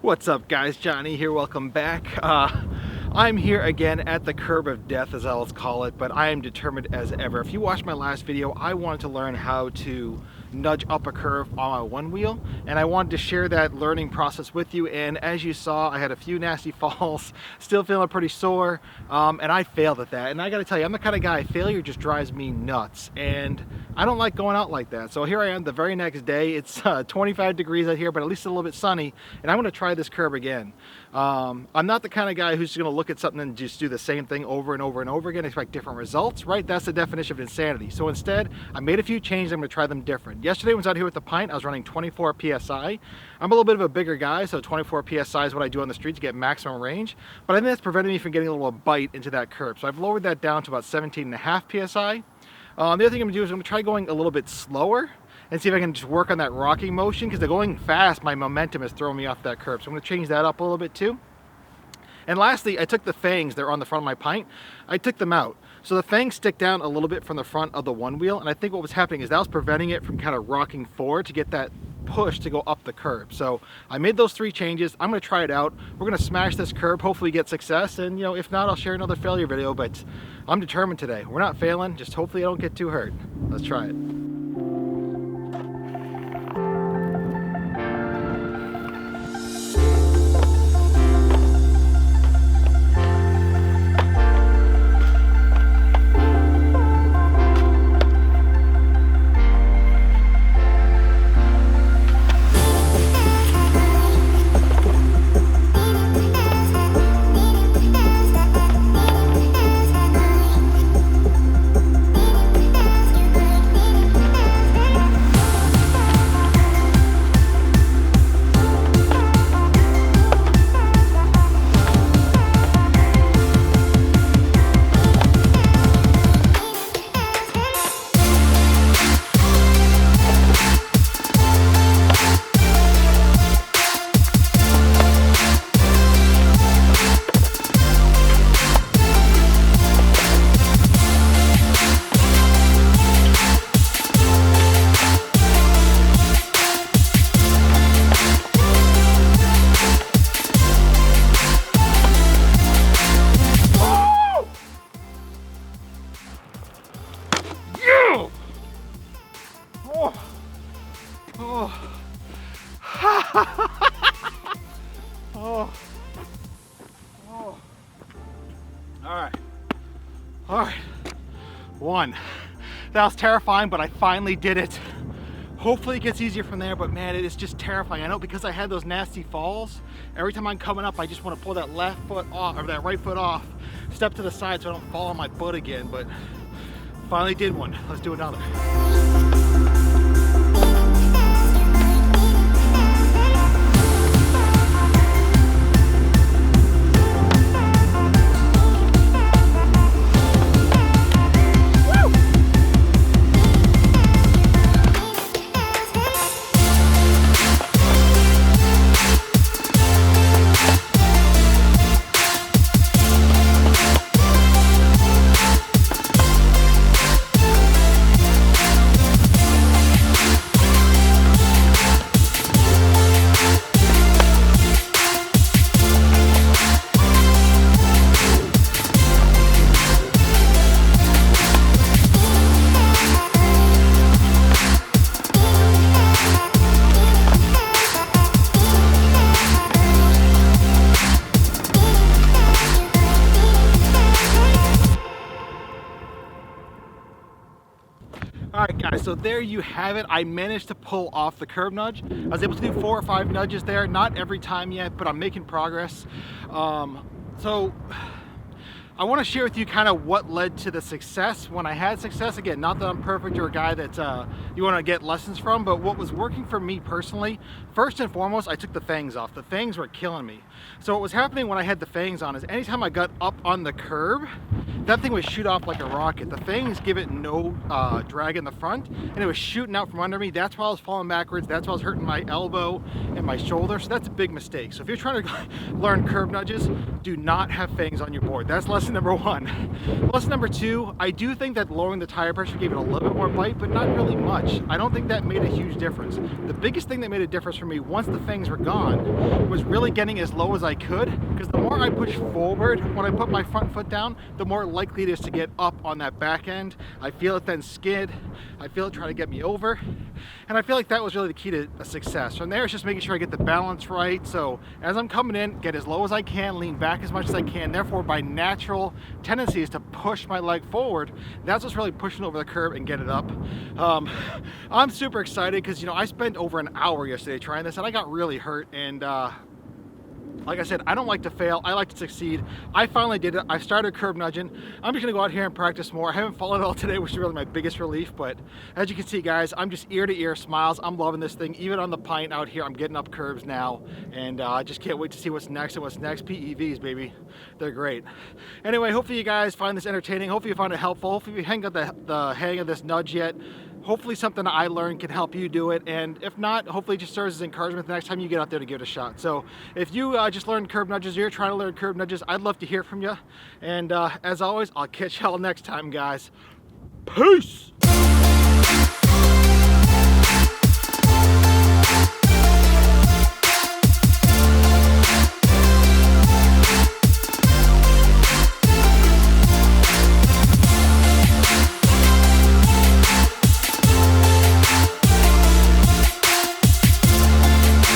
What's up guys, Johnny here, welcome back. I'm here again at the curb of death, as I'll call it, but I am determined as ever. If you watched my last video, I wanted to learn how to nudge up a curve on my one wheel, and I wanted to share that learning process with you. And as you saw, I had a few nasty falls, still feeling pretty sore, and I failed at that. And I gotta tell you, I'm the kind of guy, failure just drives me nuts, and I don't like going out like that. So here I am the very next day. It's 25 degrees out here, but at least a little bit sunny, and I'm gonna try this curb again. I'm not the kind of guy who's gonna look at something and just do the same thing over and over and over again, expect different results, right? That's the definition of insanity. So instead, I made a few changes, I'm gonna try them different. Yesterday when I was out here with the pint, I was running 24 PSI. I'm a little bit of a bigger guy, so 24 PSI is what I do on the street to get maximum range, but I think that's preventing me from getting a little bite into that curb. So I've lowered that down to about 17.5 PSI. The other thing I'm gonna do is I'm gonna try going a little bit slower and see if I can just work on that rocking motion, because going fast, my momentum is throwing me off that curb. So I'm gonna change that up a little bit too. And lastly, I took the fangs that are on the front of my pint, I took them out. So the fangs stick down a little bit from the front of the one wheel, and I think what was happening is that was preventing it from kind of rocking forward to get that push to go up the curb. So I made those 3 changes. I'm gonna try it out. We're gonna smash this curb, hopefully get success, and if not, I'll share another failure video, but I'm determined today. We're not failing, just hopefully I don't get too hurt. Let's try it. All right, 1. That was terrifying, but I finally did it. Hopefully it gets easier from there, but man, it is just terrifying. I know, because I had those nasty falls, every time I'm coming up, I just want to pull that left foot off, or that right foot off, step to the side so I don't fall on my butt again, but finally did one. Let's do another. Alright guys, so there you have it. I managed to pull off the curb nudge. I was able to do 4 or 5 nudges there, not every time yet, but I'm making progress. So I want to share with you kind of what led to the success when I had success. Again, not that I'm perfect or a guy that you want to get lessons from, but what was working for me personally, first and foremost, I took the fangs off. The fangs were killing me. So what was happening when I had the fangs on is anytime I got up on the curb, that thing would shoot off like a rocket. The fangs give it no drag in the front, and it was shooting out from under me. That's why I was falling backwards. That's why I was hurting my elbow and my shoulder. So that's a big mistake. So if you're trying to learn curb nudges, do not have fangs on your board. That's less lesson number one. Lesson number two, I do think that lowering the tire pressure gave it a little bit more bite, but not really much. I don't think that made a huge difference. The biggest thing that made a difference for me once the fangs were gone was really getting as low as I could, because the more I push forward when I put my front foot down, the more likely it is to get up on that back end. I feel it then skid, I feel it try to get me over, and I feel like that was really the key to a success. From there, it's just making sure I get the balance right. So as I'm coming in, get as low as I can, lean back as much as I can. Therefore, my natural tendency is to push my leg forward. That's what's really pushing over the curb and get it up. I'm super excited because, you know, I spent over an hour yesterday trying this and I got really hurt, and like I said, I don't like to fail, I like to succeed. I finally did it. I started curb nudging. I'm just gonna go out here and practice more. I haven't fallen at all today, which is really my biggest relief, but as you can see, guys, I'm just ear to ear smiles. I'm loving this thing. Even on the pint out here, I'm getting up curbs now, and I just can't wait to see what's next. And what's next? PEVs, baby. They're great. Anyway, hopefully you guys find this entertaining. Hopefully you find it helpful. Hopefully you haven't got the hang of this nudge yet. Hopefully something I learned can help you do it, and if not, hopefully it just serves as encouragement the next time you get out there to give it a shot. So if you just learned curb nudges, or you're trying to learn curb nudges, I'd love to hear from you. And as always, I'll catch y'all next time, guys. Peace!